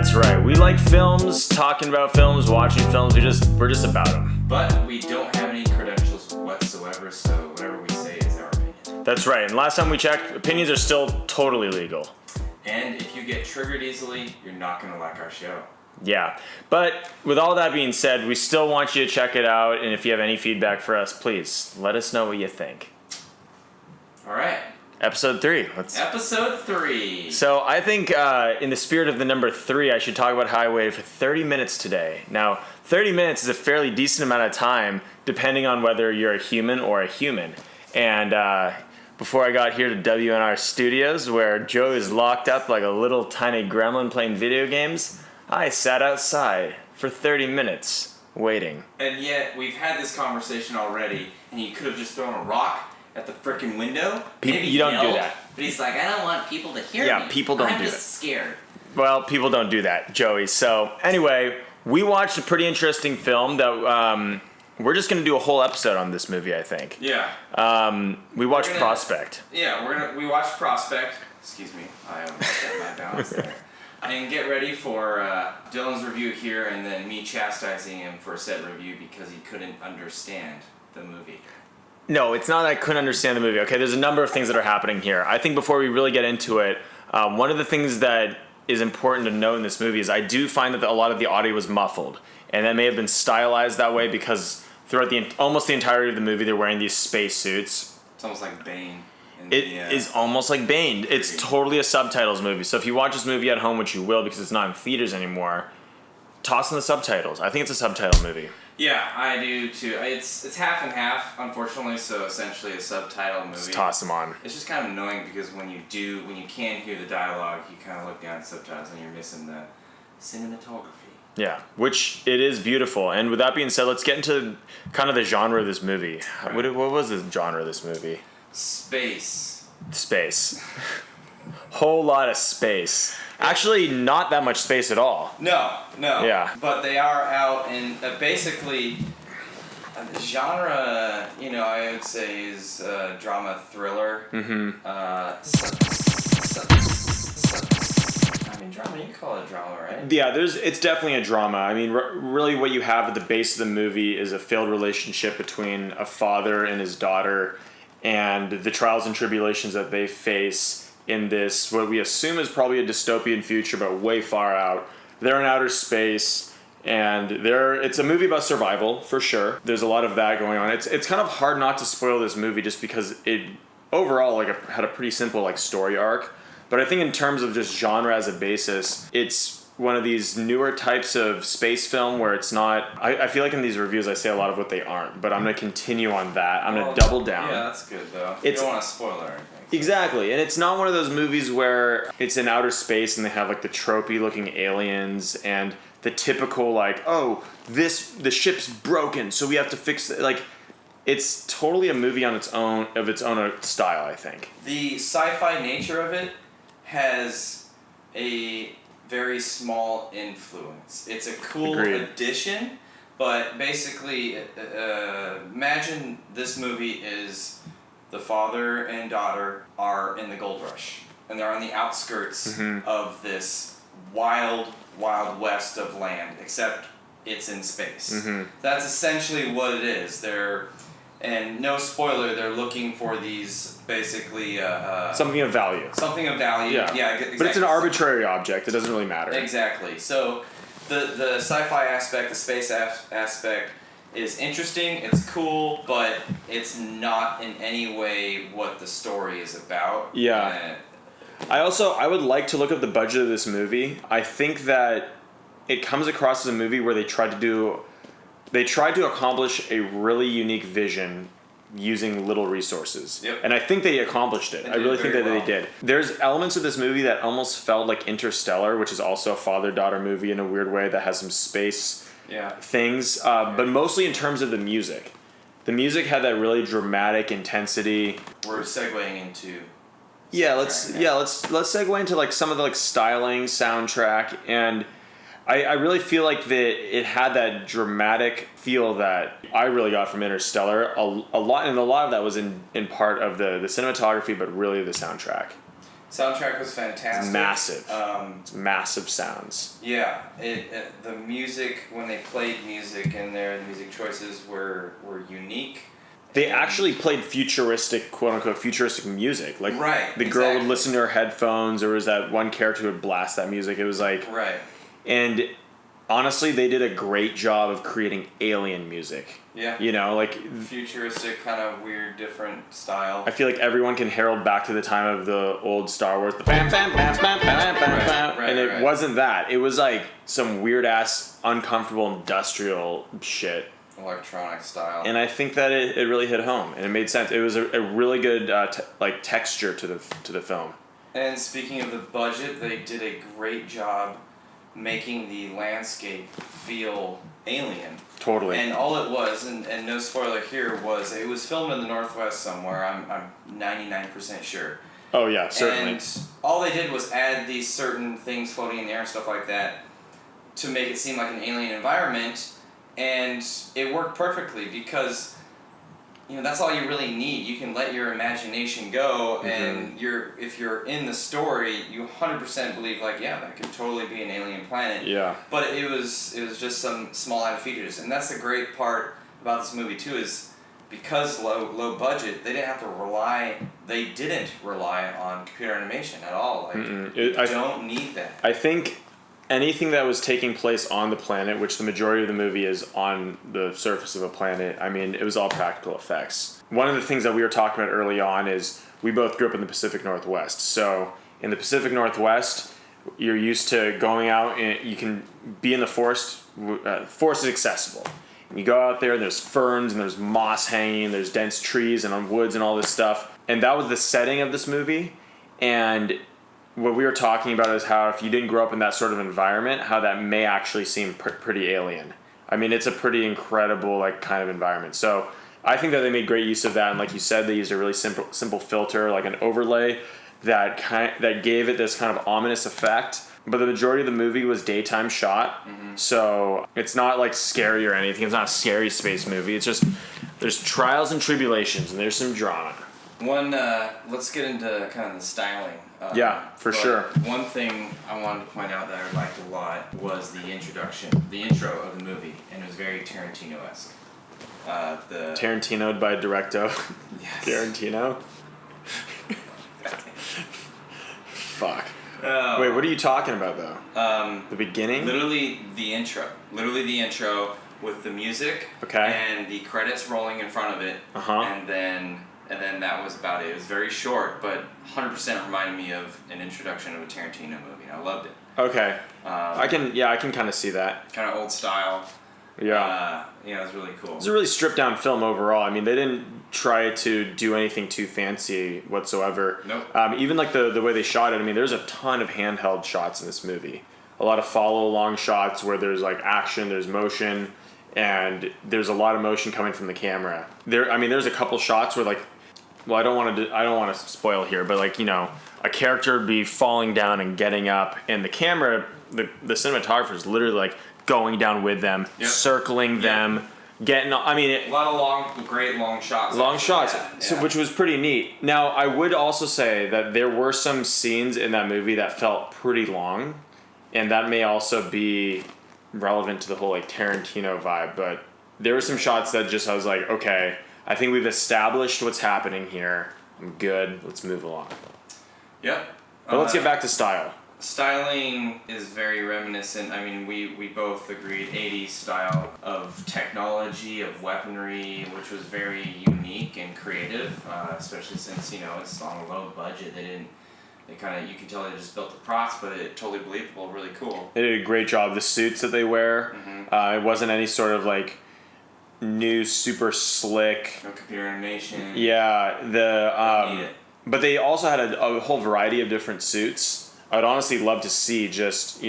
That's right. We like films, talking about films, watching films. We're just about them. But we don't have any credentials whatsoever, so whatever we say is our opinion. That's right. And last time we checked, opinions are still totally legal. And if you get triggered easily, you're not going to like our show. Yeah. But with all that being said, we still want you to check it out. And if you have any feedback for us, please let us know what you think. All right. Episode 3. Episode 3. So I think in the spirit of the number 3, I should talk about how I waited for 30 minutes today. Now, 30 minutes is a fairly decent amount of time, depending on whether you're a human or a human. And before I got here to WNR Studios, where Joe is locked up like a little tiny gremlin playing video games, I sat outside for 30 minutes waiting. And yet, we've had this conversation already, and you could have just thrown a rock at the frickin' window. Maybe you don't do that. But he's like, I don't want people to hear me. Yeah, people don't do that. I'm just scared. Well, people don't do that, Joey. So anyway, we watched a pretty interesting film that we're just going to do a whole episode on this movie, I think. Yeah. We watched Prospect. Yeah, we watched Prospect. Excuse me, I set my balance there. And get ready for Dylan's review here, and then me chastising him for a set review because he couldn't understand the movie. No, it's not that I couldn't understand the movie. Okay, there's a number of things that are happening here. I think before we really get into it, one of the things that is important to note in this movie is I do find that a lot of the audio was muffled. And that may have been stylized that way because throughout almost the entirety of the movie, they're wearing these space suits. It's almost like Bane. It is almost like Bane. It's totally a subtitles movie. So if you watch this movie at home, which you will because it's not in theaters anymore, toss in the subtitles. I think it's a subtitle movie. Yeah, I do too. It's half and half, unfortunately, so essentially a subtitle movie. Just toss them on. It's just kind of annoying because when you can hear the dialogue, you kind of look down at subtitles and you're missing the cinematography. Yeah, which it is beautiful. And with that being said, let's get into kind of the genre of this movie. Right. What was the genre of this movie? Space. Whole lot of space. Actually, not that much space at all. No. Yeah. But they are out in basically the genre, I would say is drama thriller. Mm-hmm. I mean, drama, you call it drama, right? Yeah, it's definitely a drama. I mean, really what you have at the base of the movie is a failed relationship between a father and his daughter and the trials and tribulations that they face in this, what we assume is probably a dystopian future, but way far out. They're in outer space, and it's a movie about survival, for sure. There's a lot of that going on. It's kind of hard not to spoil this movie just because it overall had a pretty simple story arc. But I think in terms of just genre as a basis, it's one of these newer types of space film where it's not... I feel like in these reviews I say a lot of what they aren't, but I'm going to continue on that. I'm going to double down. Yeah, that's good, though. You don't want to spoil it or anything. Exactly, and it's not one of those movies where it's in outer space and they have the tropey looking aliens and the typical the ship's broken, so we have to fix it. It's totally a movie on its own style, I think. The sci-fi nature of it has a very small influence. It's a cool addition, but basically, imagine this movie is the father and daughter are in the gold rush, and they're on the outskirts of this wild, wild west of land, except it's in space. Mm-hmm. That's essentially what it is. And no spoiler, they're looking for these basically... something of value. Something of value, yeah exactly. But it's an arbitrary object, it doesn't really matter. Exactly. So the sci-fi aspect, the space aspect is interesting, it's cool, but it's not in any way what the story is about. Yeah. I would like to look up the budget of this movie. I think that it comes across as a movie where they tried to accomplish a really unique vision using little resources. Yep. And I think they accomplished it. I really think that they did. There's elements of this movie that almost felt like Interstellar, which is also a father-daughter movie in a weird way that has some space things, but mostly in terms of the music. The music had that really dramatic intensity. We're segueing into... let's segue into some of the styling, soundtrack, and I really feel like it had that dramatic feel that I really got from Interstellar. A lot of that was in part of the cinematography, but really the soundtrack. Soundtrack was fantastic. It's massive. It's massive sounds. Yeah, the music, when they played music in there, the music choices were unique. They actually played futuristic, quote unquote, futuristic music. Like, right, the girl would listen to her headphones. There was that one character who would blast that music. It was like, right. And honestly, they did a great job of creating alien music. Yeah. You know, like futuristic, kind of weird, different style. I feel like everyone can herald back to the time of the old Star Wars, the bam, bam, bam, bam, bam, bam, bam, and it wasn't that. It was like some weird ass, uncomfortable industrial shit. Electronic style. And I think that it really hit home, and it made sense. It was a really good texture to the film. And speaking of the budget, they did a great job making the landscape feel alien. Totally. And all it was, and no spoiler here, was it was filmed in the Northwest somewhere. I'm 99% sure. Oh yeah, certainly. And all they did was add these certain things floating in the air and stuff like that to make it seem like an alien environment. And it worked perfectly because, that's all you really need. You can let your imagination go, and if you're in the story, you 100% believe that could totally be an alien planet. Yeah. But it was just some small added features, and that's the great part about this movie too is because low budget, they didn't rely on computer animation at all. You don't need that. I think anything that was taking place on the planet, which the majority of the movie is on the surface of a planet, I mean, it was all practical effects. One of the things that we were talking about early on is we both grew up in the Pacific Northwest. So in the Pacific Northwest, you're used to going out and you can be in the forest. Forest is accessible. And you go out there and there's ferns and there's moss hanging, there's dense trees and on woods and all this stuff. And that was the setting of this movie. And what we were talking about is how if you didn't grow up in that sort of environment, how that may actually seem pretty alien. I mean, it's a pretty incredible kind of environment. So I think that they made great use of that, and like you said, they used a really simple filter, like an overlay that gave it this kind of ominous effect. But the majority of the movie was daytime shot, so it's not scary or anything. It's not a scary space movie. It's just there's trials and tribulations, and there's some drama. Let's get into kind of the styling. Yeah, for sure. One thing I wanted to point out that I liked a lot was the intro of the movie, and it was very Tarantino-esque. Tarantino'd by Directo. Yes. Tarantino. Fuck. Wait, what are you talking about though? The beginning? Literally the intro with the music. Okay. And the credits rolling in front of it. And then that was about it. It was very short, but 100% reminded me of an introduction of a Tarantino movie. And I loved it. Okay. I can kind of see that. Kind of old style. Yeah. It was really cool. It's a really stripped down film overall. I mean, they didn't try to do anything too fancy whatsoever. Nope. Even the way they shot it, I mean, there's a ton of handheld shots in this movie. A lot of follow along shots where there's action, there's motion, and there's a lot of motion coming from the camera. There's a couple shots where I don't want to spoil here, but a character would be falling down and getting up, and the camera, the cinematographer is literally going down with them, circling them, getting. A lot of great long shots. Long shots, which was pretty neat. Now, I would also say that there were some scenes in that movie that felt pretty long, and that may also be relevant to the whole Tarantino vibe. But there were some shots that I was like, okay, I think we've established what's happening here. I'm good. Let's move along. Yep. But let's get back to style. Styling is very reminiscent. We both agreed 80s style of technology, of weaponry, which was very unique and creative, especially since, it's on a low budget. You can tell they just built the props, but it's totally believable, really cool. They did a great job. The suits that they wear, it wasn't any sort of new super slick. No computer animation. Yeah, but they also had a whole variety of different suits. I'd honestly love to see just,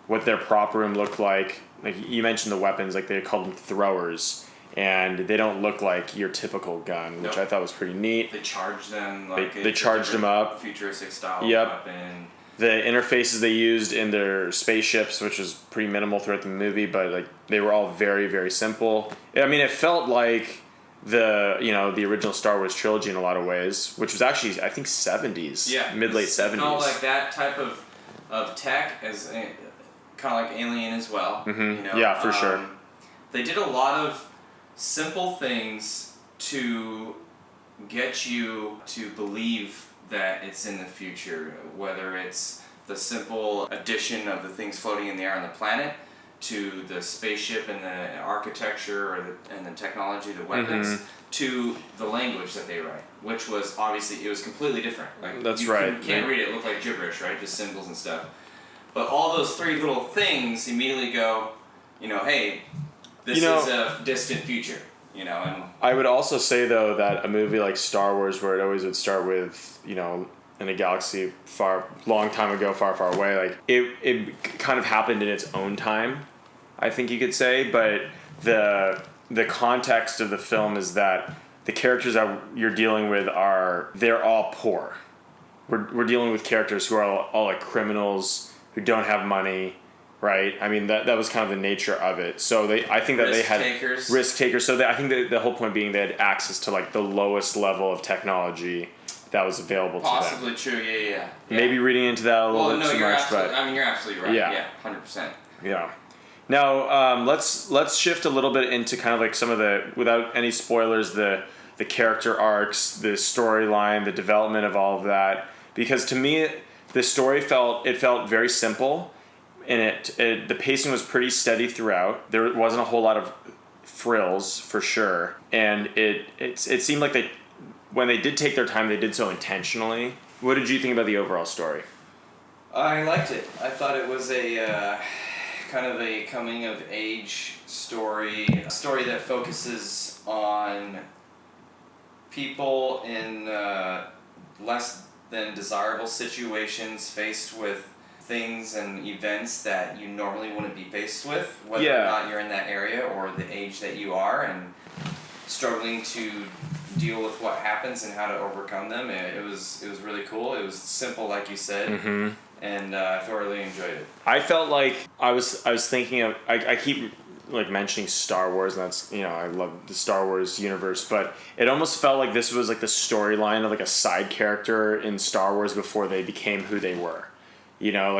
what their prop room looked like. You mentioned the weapons, they called them throwers, and they don't look like your typical gun, which I thought was pretty neat. They charged them they charged them up. Futuristic style weapon. The interfaces they used in their spaceships, which was pretty minimal throughout the movie, but they were all very, very simple. It felt like the original Star Wars trilogy in a lot of ways, which was actually I think 70s, mid-late 70s. It felt like that type of tech as kind of like Alien as well. Mm-hmm. Yeah, for sure. They did a lot of simple things to get you to believe that it's in the future, whether it's the simple addition of the things floating in the air on the planet to the spaceship and the architecture and the technology, the weapons, to the language that they write, which was obviously, it was completely different. Like, That's you right. can't read it, it looked like gibberish, right? Just symbols and stuff. But all those three little things immediately go, hey, this is a distant future, and I would also say, though, that a movie like Star Wars, where it always would start with, in a galaxy long time ago, far, far away, like, it kind of happened in its own time, I think you could say, but the context of the film is that the characters that you're dealing with they're all poor. We're dealing with characters who are all like criminals who don't have money, right? I mean, that was kind of the nature of it. So I think that they had risk takers. So I think the whole point being they had access to like the lowest level of technology that was available to them. Possibly true, yeah. Maybe reading into that a little bit too much, but you're absolutely right. Yeah, 100%. Yeah. Now, let's shift a little bit into kind of like some of without any spoilers, the character arcs, the storyline, the development of all of that. Because to me, the story felt very simple, and the pacing was pretty steady throughout. There wasn't a whole lot of frills for sure, and it seemed like when they did take their time, they did so intentionally. What did you think about the overall story? I liked it. I thought it was a kind of a coming of age story, a story that focuses on people in less than desirable situations, faced with things and events that you normally wouldn't be faced with, whether or not you're in that area or the age that you are, and struggling to deal with what happens and how to overcome them. It was really cool. It was simple, like you said, and I thoroughly enjoyed it. I felt like I was thinking of I keep like mentioning Star Wars, and that's I love the Star Wars universe, but it almost felt like this was like the storyline of like a side character in Star Wars before they became who they were.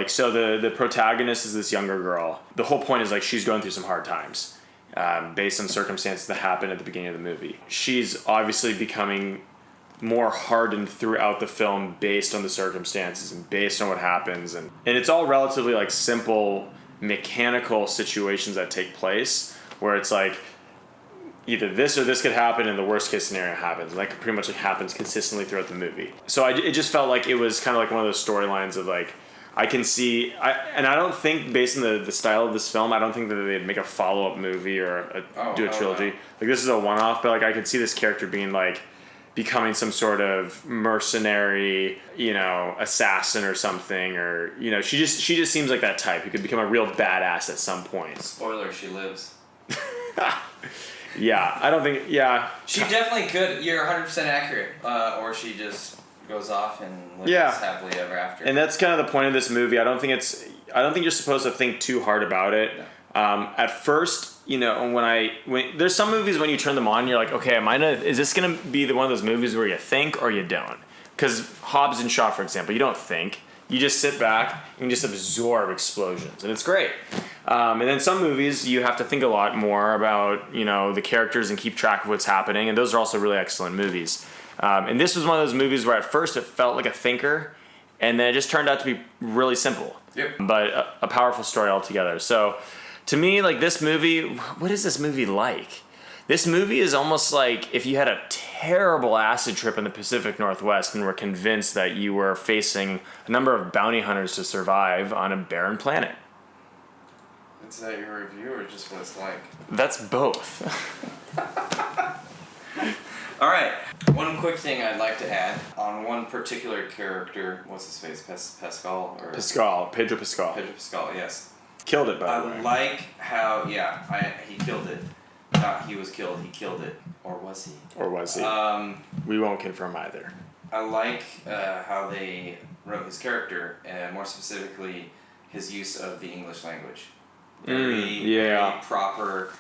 So the protagonist is this younger girl. The whole point is like she's going through some hard times. Based on circumstances that happen at the beginning of the movie. She's obviously becoming more hardened throughout the film based on the circumstances and based on what happens. And it's all relatively like simple mechanical situations that take place where it's like either this or this could happen and the worst case scenario happens. And that pretty much like happens consistently throughout the movie. So it just felt like it was kind of like one of those storylines of like, I can see, and I don't think, based on the style of this film, I don't think that they'd make a follow-up movie or do a trilogy. No. Like, this is a one-off, but, like, I could see this character being, like, becoming some sort of mercenary, assassin or something, or, she just seems like that type who could become a real badass at some point. Spoiler, she lives. Yeah, I don't think, She definitely could, you're 100% accurate, or she just goes off and lives happily ever after. And that's kind of the point of this movie. I don't think you're supposed to think too hard about it. No. At first, when there's some movies when you turn them on, you're like, okay, is this gonna be one of those movies where you think or you don't? Because Hobbs and Shaw, for example, you don't think. You just sit back and just absorb explosions, and it's great. And then some movies, you have to think a lot more about, the characters and keep track of what's happening, and those are also really excellent movies. And this was one of those movies where at first it felt like a thinker, and then it just turned out to be really simple. Yep. But a powerful story altogether. So, to me, like, this movie, what is this movie like? This movie is almost like if you had a terrible acid trip in the Pacific Northwest and were convinced that you were facing a number of bounty hunters to survive on a barren planet. Is that your review or just what it's like? That's both. All right. One quick thing I'd like to add on one particular character. What's his face? Pedro Pascal. Pedro Pascal, yes. Killed it, by the way. I like how, he killed it. Not he was killed, he killed it. Or was he? We won't confirm either. I like how they wrote his character, and more specifically, his use of the English language. Very proper,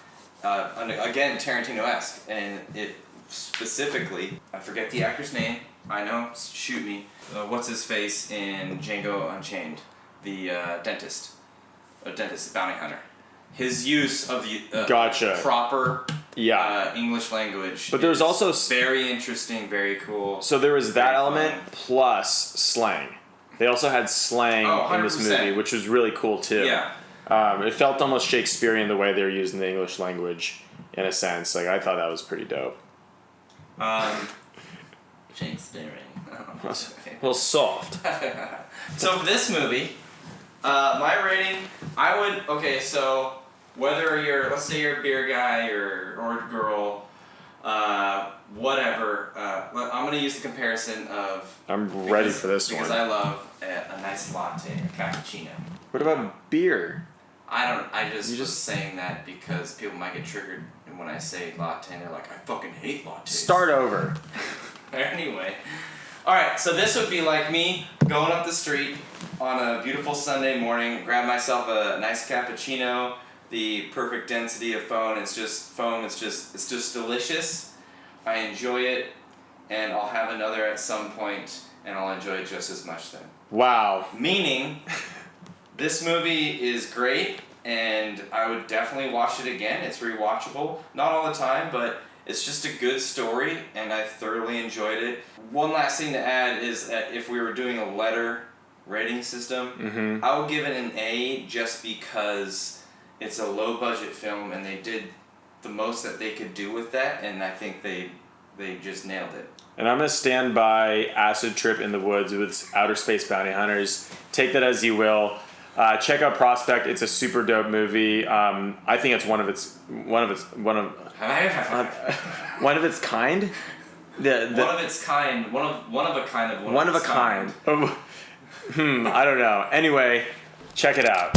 again, Tarantino-esque, and it specifically, I forget the actor's name. I know, shoot me. What's his face in Django Unchained? The dentist, bounty hunter. His use of the Gotcha. proper English language. But there's also very interesting, very cool. So there was that element plus slang. They also had slang in this movie, which was really cool too. Yeah. It felt almost Shakespearean the way they were using the English language, in a sense. Like I thought that was pretty dope. Shakespearean. A little soft. So for this movie, my rating, I would, okay, so whether you're, let's say you're a beer guy or girl, whatever, I'm going to use the comparison of... I'm ready for this one. Because I love a nice latte, a cappuccino. What about beer? I just saying that because people might get triggered when I say latte and they're like, I fucking hate lattes. Start over. Anyway. Alright, so this would be like me going up the street on a beautiful Sunday morning, grab myself a nice cappuccino, the perfect density of foam, it's just delicious. I enjoy it, and I'll have another at some point, and I'll enjoy it just as much then. Wow. Meaning, this movie is great, and I would definitely watch it again. It's rewatchable. Not all the time, but it's just a good story, and I thoroughly enjoyed it. One last thing to add is that if we were doing a letter rating system, I would give it an A just because it's a low-budget film, and they did the most that they could do with that, and I think they just nailed it. And I'm going to stand by Acid Trip in the Woods with Outer Space Bounty Hunters. Take that as you will. Check out Prospect. It's a super dope movie. I think it's one of its kind. One of its kind. I don't know. Anyway, check it out.